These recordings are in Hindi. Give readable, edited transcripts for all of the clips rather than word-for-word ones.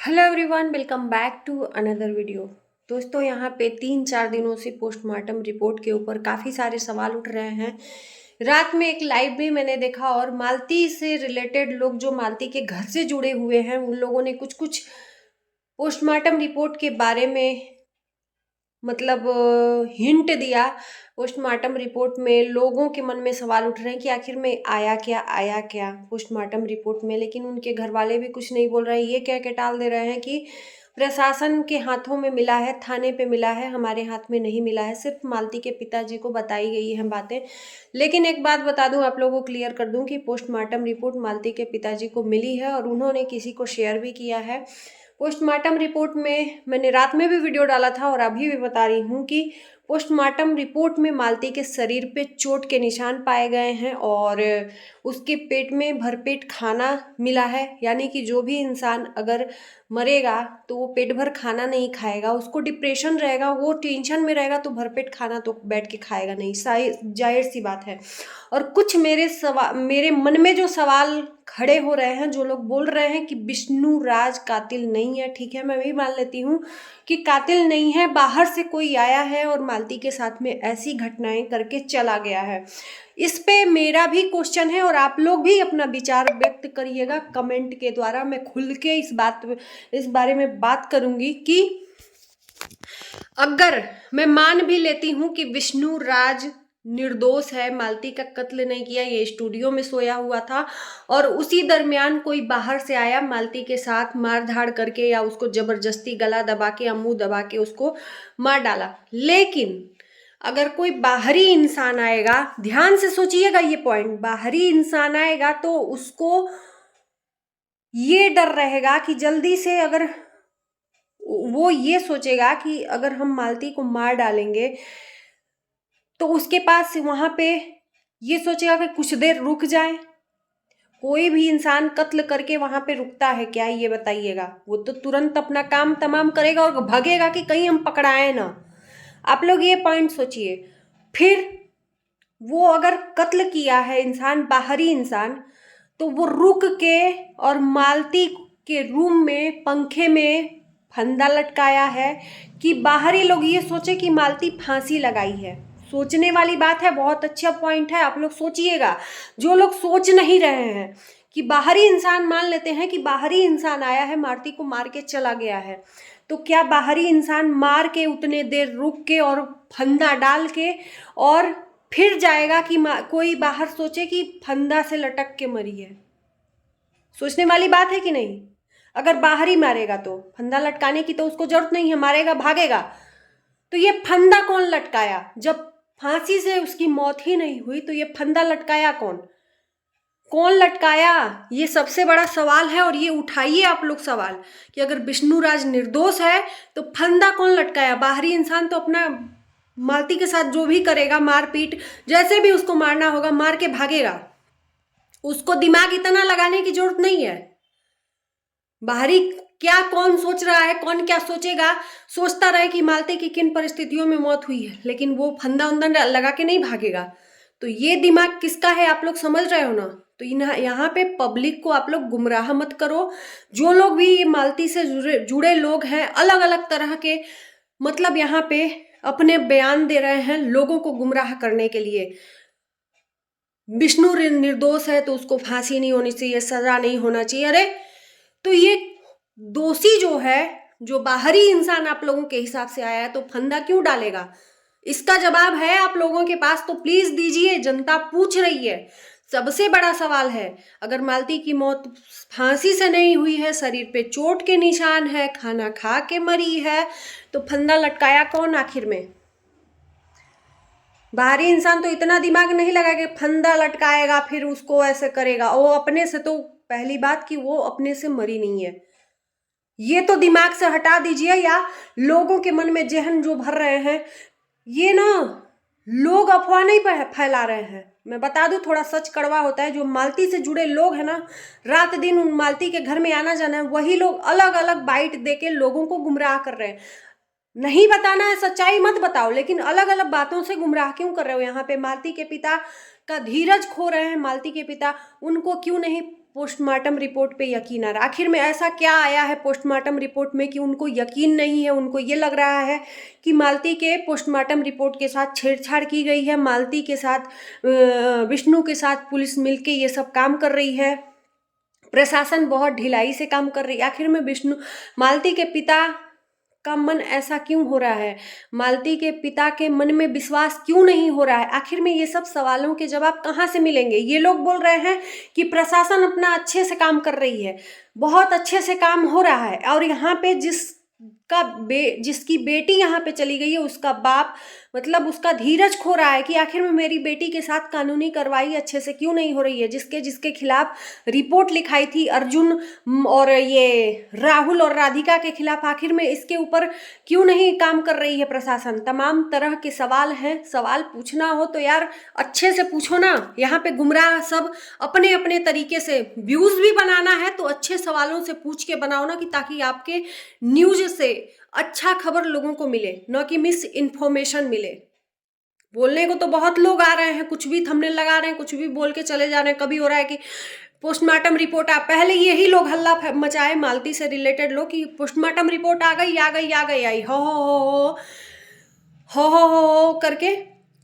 Hello everyone, welcome back to another video. दोस्तों, यहाँ पे 3-4 दिनों से पोस्टमार्टम रिपोर्ट के ऊपर काफ़ी सारे सवाल उठ रहे हैं। रात में एक लाइव भी मैंने देखा और मालती से रिलेटेड लोग जो मालती के घर से जुड़े हुए हैं उन लोगों ने कुछ कुछ पोस्टमार्टम रिपोर्ट के बारे में मतलब हिंट दिया। पोस्टमार्टम रिपोर्ट में लोगों के मन में सवाल उठ रहे हैं कि आखिर में आया क्या पोस्टमार्टम रिपोर्ट में। लेकिन उनके घर वाले भी कुछ नहीं बोल रहे हैं, ये कह के टाल दे रहे हैं कि प्रशासन के हाथों में मिला है, थाने पे मिला है, हमारे हाथ में नहीं मिला है। सिर्फ मालती के पिताजी को बताई गई हैं बातें। लेकिन एक बात बता दूं, आप लोगों को क्लियर कर दूं कि पोस्टमार्टम रिपोर्ट मालती के पिताजी को मिली है और उन्होंने किसी को शेयर भी किया है। पोस्टमार्टम रिपोर्ट में मैंने रात में भी वीडियो डाला था और अभी भी बता रही हूँ कि पोस्टमार्टम रिपोर्ट में मालती के शरीर पे चोट के निशान पाए गए हैं और उसके पेट में भरपेट खाना मिला है। यानी कि जो भी इंसान अगर मरेगा तो वो पेट भर खाना नहीं खाएगा, उसको डिप्रेशन रहेगा, वो टेंशन में रहेगा तो भरपेट खाना तो बैठ के खाएगा नहीं, जाहिर सी बात है। और कुछ मेरे मन में जो सवाल खड़े हो रहे हैं, जो लोग बोल रहे हैं कि विष्णु राज कातिल नहीं है। ठीक है, मैं भी मान लेती हूँ कि कातिल नहीं है, बाहर से कोई आया है और मालती के साथ में ऐसी घटनाएं करके चला गया है। इस पे मेरा भी क्वेश्चन है और आप लोग भी अपना विचार व्यक्त करिएगा कमेंट के द्वारा। मैं खुल के इस बारे में बात करूंगी कि अगर मैं मान भी लेती हूं कि विष्णु राज निर्दोष है, मालती का कत्ल नहीं किया, ये स्टूडियो में सोया हुआ था और उसी दरमियान कोई बाहर से आया, मालती के साथ मार धाड़ करके या उसको जबरदस्ती गला दबा के या मुंह दबा के उसको मार डाला। लेकिन अगर कोई बाहरी इंसान आएगा, ध्यान से सोचिएगा ये पॉइंट, बाहरी इंसान आएगा तो उसको ये डर रहेगा कि जल्दी से अगर वो ये सोचेगा कि अगर हम मालती को मार डालेंगे तो उसके पास वहां पे ये सोचेगा कि कुछ देर रुक जाए। कोई भी इंसान कत्ल करके वहां पे रुकता है क्या, ये बताइएगा? वो तो तुरंत अपना काम तमाम करेगा और भागेगा कि कहीं हम पकड़ाए ना। आप लोग ये पॉइंट सोचिए। फिर वो अगर कत्ल किया है इंसान, बाहरी इंसान, तो वो रुक के और मालती के रूम में पंखे में फंदा लटकाया है कि बाहरी लोग ये सोचे कि मालती फांसी लगाई है। सोचने वाली बात है, बहुत अच्छा पॉइंट है, आप लोग सोचिएगा। जो लोग सोच नहीं रहे हैं कि बाहरी इंसान, मान लेते हैं कि बाहरी इंसान आया है, मालती को मार के चला गया है, तो क्या बाहरी इंसान मार के उतने देर रुक के और फंदा डाल के और फिर जाएगा कि कोई बाहर सोचे कि फंदा से लटक के मरी है? सोचने वाली बात है कि नहीं? अगर बाहर ही मारेगा तो फंदा लटकाने की तो उसको जरूरत नहीं है, मारेगा भागेगा। तो ये फंदा कौन लटकाया? जब फांसी से उसकी मौत ही नहीं हुई तो ये फंदा लटकाया कौन? कौन लटकाया? ये सबसे बड़ा सवाल है और ये उठाइए आप लोग सवाल कि अगर विष्णु राज निर्दोष है तो फंदा कौन लटकाया? बाहरी इंसान तो अपना मालती के साथ जो भी करेगा, मारपीट जैसे भी उसको मारना होगा मार के भागेगा। उसको दिमाग इतना लगाने की जरूरत नहीं है। बाहरी क्या कौन सोच रहा है, कौन क्या सोचेगा, सोचता रहे कि मालती की किन परिस्थितियों में मौत हुई है, लेकिन वो फंदा उंदा लगा के नहीं भागेगा। तो ये दिमाग किसका है, आप लोग समझ रहे हो ना? तो यहाँ पे पब्लिक को आप लोग गुमराह मत करो। जो लोग भी ये मालती से जुड़े लोग हैं, अलग अलग तरह के मतलब यहाँ पे अपने बयान दे रहे हैं लोगों को गुमराह करने के लिए। विष्णु निर्दोष है तो उसको फांसी नहीं होनी चाहिए, सजा नहीं होना चाहिए। अरे तो ये दोषी जो है, जो बाहरी इंसान आप लोगों के हिसाब से आया है, तो फंदा क्यों डालेगा? इसका जवाब है आप लोगों के पास तो प्लीज दीजिए, जनता पूछ रही है। सबसे बड़ा सवाल है, अगर मालती की मौत फांसी से नहीं हुई है, शरीर पे चोट के निशान है, खाना खा के मरी है, तो फंदा लटकाया कौन आखिर में? बाहरी इंसान तो इतना दिमाग नहीं लगा कि फंदा लटकाएगा फिर उसको ऐसे करेगा। वो अपने से तो पहली बात कि वो अपने से मरी नहीं है, ये तो दिमाग से हटा दीजिए। या लोगों के मन में जहन जो भर रहे हैं, ये ना लोग अफवाह नहीं फैला रहे हैं। मैं बता दूं, थोड़ा सच कड़वा होता है। जो मालती से जुड़े लोग हैं ना, रात दिन उन मालती के घर में आना जाना है, वही लोग अलग अलग बाइट देके लोगों को गुमराह कर रहे हैं। नहीं बताना है, सच्चाई मत बताओ, लेकिन अलग अलग बातों से गुमराह क्यों कर रहे हो? यहाँ पे मालती के पिता का धीरज खो रहे हैं। मालती के पिता, उनको क्यों नहीं पोस्टमार्टम रिपोर्ट पे यकीन आ रहा है। आखिर में ऐसा क्या आया है पोस्टमार्टम रिपोर्ट में कि उनको यकीन नहीं है? उनको ये लग रहा है कि मालती के पोस्टमार्टम रिपोर्ट के साथ छेड़छाड़ की गई है, मालती के साथ विष्णु के साथ पुलिस मिलके ये सब काम कर रही है, प्रशासन बहुत ढिलाई से काम कर रही है। आखिर में मालती के पिता का मन ऐसा क्यों हो रहा है? मालती के पिता के मन में विश्वास क्यों नहीं हो रहा है? आखिर में ये सब सवालों के जवाब कहाँ से मिलेंगे? ये लोग बोल रहे हैं कि प्रशासन अपना अच्छे से काम कर रही है, बहुत अच्छे से काम हो रहा है, और यहाँ पे जिसकी बेटी यहाँ पे चली गई है उसका बाप मतलब उसका धीरज खो रहा है कि आखिर में मेरी बेटी के साथ कानूनी कार्रवाई अच्छे से क्यों नहीं हो रही है। जिसके खिलाफ रिपोर्ट लिखाई थी अर्जुन और ये राहुल और राधिका के खिलाफ, आखिर में इसके ऊपर क्यों नहीं काम कर रही है प्रशासन? तमाम तरह के सवाल हैं। सवाल पूछना हो तो यार अच्छे से पूछो ना। यहाँ पे गुमराह सब अपने अपने तरीके से व्यूज भी बनाना है तो अच्छे सवालों से पूछ के बनाओ ना, कि ताकि आपके न्यूज से अच्छा खबर लोगों को मिले, न कि मिस इन्फॉर्मेशन मिले। बोलने को तो बहुत लोग आ रहे हैं, कुछ भी थंबनेल लगा रहे हैं, कुछ भी बोल के चले जा रहे हैं। कभी हो रहा है कि पोस्टमार्टम रिपोर्ट पहले यही लोग हल्ला मचाए मालती से रिलेटेड लोग कि पोस्टमार्टम रिपोर्ट आ गई आई हो करके।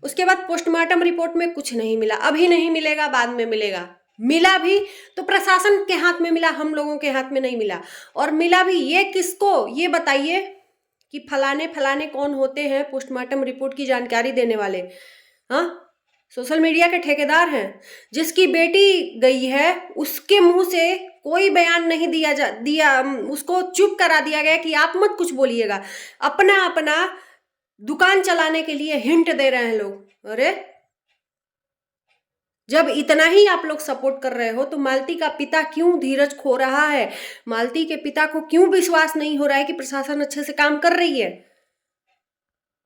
उसके बाद पोस्टमार्टम रिपोर्ट में कुछ नहीं मिला, अभी नहीं मिलेगा, बाद में मिलेगा। मिला भी तो प्रशासन के हाथ में मिला, हम लोगों के हाथ में नहीं मिला। और मिला भी ये किसको, ये बताइए कि फलाने फलाने कौन होते हैं पोस्टमार्टम रिपोर्ट की जानकारी देने वाले? हाँ, सोशल मीडिया के ठेकेदार हैं। जिसकी बेटी गई है उसके मुंह से कोई बयान नहीं दिया, उसको चुप करा दिया गया कि आप मत कुछ बोलिएगा। अपना अपना दुकान चलाने के लिए हिंट दे रहे हैं लोग। अरे जब इतना ही आप लोग सपोर्ट कर रहे हो तो मालती का पिता क्यों धीरज खो रहा है? मालती के पिता को क्यों विश्वास नहीं हो रहा है कि प्रशासन अच्छे से काम कर रही है?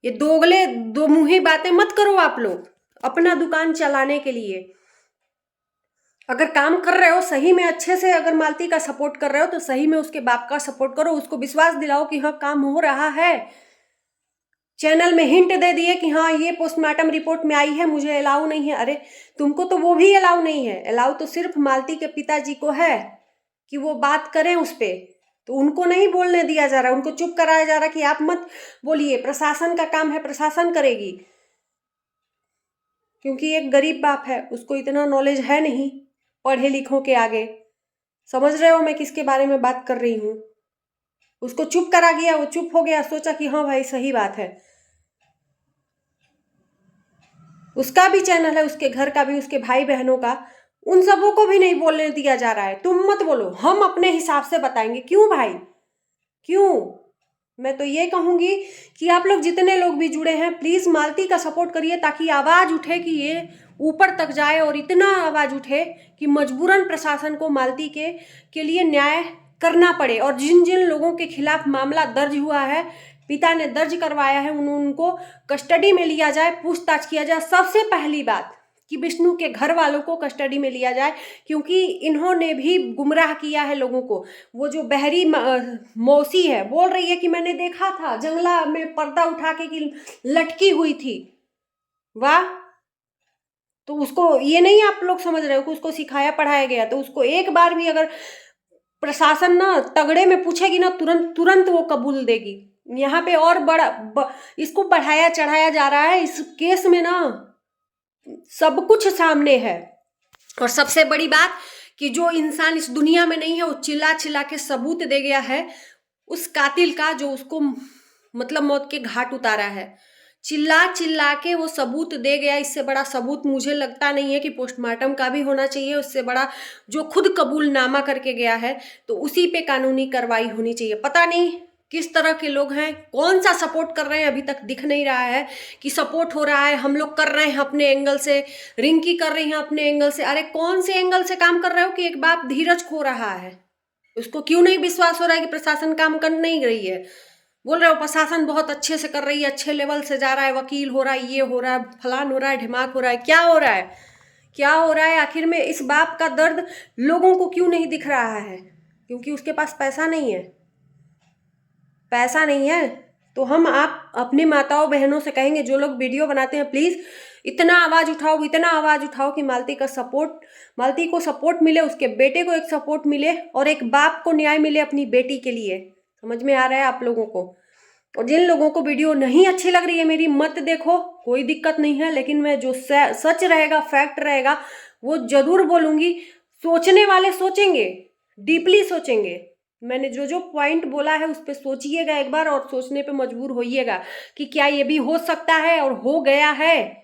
ये दो मुंही बातें मत करो आप लोग अपना दुकान चलाने के लिए। अगर काम कर रहे हो सही में अच्छे से, अगर मालती का सपोर्ट कर रहे हो तो सही में उसके बाप का सपोर्ट करो, उसको विश्वास दिलाओ कि हाँ काम हो रहा है। चैनल में हिंट दे दिए कि हाँ ये पोस्टमार्टम रिपोर्ट में आई है, मुझे अलाउ नहीं है। अरे तुमको तो वो भी अलाउ नहीं है, अलाउ तो सिर्फ मालती के पिताजी को है कि वो बात करें उस पे, तो उनको नहीं बोलने दिया जा रहा, उनको चुप कराया जा रहा कि आप मत बोलिए, प्रशासन का काम है, प्रशासन करेगी। क्योंकि एक गरीब बाप है, उसको इतना नॉलेज है नहीं पढ़े लिखों के आगे। समझ रहे हो मैं किसके बारे में बात कर रही हूँ? उसको चुप करा गया, वो चुप हो गया, सोचा कि हाँ भाई सही बात है। उसका भी चैनल है, उसके घर का भी, उसके भाई बहनों का, उन सबों को भी नहीं बोलने दिया जा रहा है। तुम मत बोलो, हम अपने हिसाब से बताएंगे। क्यों भाई, क्यों? मैं तो ये कहूंगी कि आप लोग जितने लोग भी जुड़े हैं प्लीज मालती का सपोर्ट करिए, ताकि आवाज उठे कि ये ऊपर तक जाए, और इतना आवाज उठे कि मजबूरन प्रशासन को मालती के लिए न्याय करना पड़े। और जिन जिन लोगों के खिलाफ मामला दर्ज हुआ है, पिता ने दर्ज करवाया है, उनको कस्टडी में लिया जाए, पूछताछ किया जाए। सबसे पहली बात कि विष्णु के घर वालों को कस्टडी में लिया जाए, क्योंकि इन्होंने भी गुमराह किया है लोगों को। वो जो बहरी मौसी है बोल रही है कि मैंने देखा था जंगला में पर्दा उठा के कि लटकी हुई थी। वाह, तो उसको ये नहीं आप लोग समझ रहे हो कि उसको सिखाया पढ़ाया गया? तो उसको एक बार भी अगर प्रशासन ना तगड़े में पूछेगी ना, तुरंत तुरंत वो कबूल देगी। यहाँ पे और इसको बढ़ाया चढ़ाया जा रहा है। इस केस में ना सब कुछ सामने है। और सबसे बड़ी बात कि जो इंसान इस दुनिया में नहीं है वो चिल्ला चिल्ला के सबूत दे गया है उस कातिल का, जो उसको मतलब मौत के घाट उतारा है। चिल्ला चिल्ला के वो सबूत दे गया। इससे बड़ा सबूत मुझे लगता नहीं है कि पोस्टमार्टम का भी होना चाहिए। उससे बड़ा जो खुद कबूलनामा करके गया है तो उसी पे कानूनी कार्रवाई होनी चाहिए। पता नहीं किस तरह के लोग हैं, कौन सा सपोर्ट कर रहे हैं, अभी तक दिख नहीं रहा है कि सपोर्ट हो रहा है। हम लोग कर रहे हैं अपने एंगल से, रिंकी कर रही हैं अपने एंगल से। अरे कौन से एंगल से काम कर रहे हो कि एक बाप धीरज खो रहा है, उसको क्यों नहीं विश्वास हो रहा है कि प्रशासन काम कर नहीं रही है? बोल रहे हो प्रशासन बहुत अच्छे से कर रही है, अच्छे लेवल से जा रहा है, वकील हो रहा है, ये हो रहा है, फलान हो रहा है, ढिमाक हो रहा है। क्या हो रहा है, क्या हो रहा है? आखिर में इस बाप का दर्द लोगों को क्यों नहीं दिख रहा है? क्योंकि उसके पास पैसा नहीं है। पैसा नहीं है तो हम आप अपनी माताओं बहनों से कहेंगे, जो लोग वीडियो बनाते हैं प्लीज़ इतना आवाज उठाओ, इतना आवाज उठाओ कि मालती को सपोर्ट मिले, उसके बेटे को एक सपोर्ट मिले और एक बाप को न्याय मिले अपनी बेटी के लिए। समझ में आ रहा है आप लोगों को? और जिन लोगों को वीडियो नहीं अच्छी लग रही है मेरी, मत देखो, कोई दिक्कत नहीं है, लेकिन मैं जो सच रहेगा, फैक्ट रहेगा, वो जरूर बोलूंगी। सोचने वाले सोचेंगे, डीपली सोचेंगे। मैंने जो जो पॉइंट बोला है उस पर सोचिएगा एक बार और सोचने पे मजबूर होइएगा कि क्या ये भी हो सकता है और हो गया है।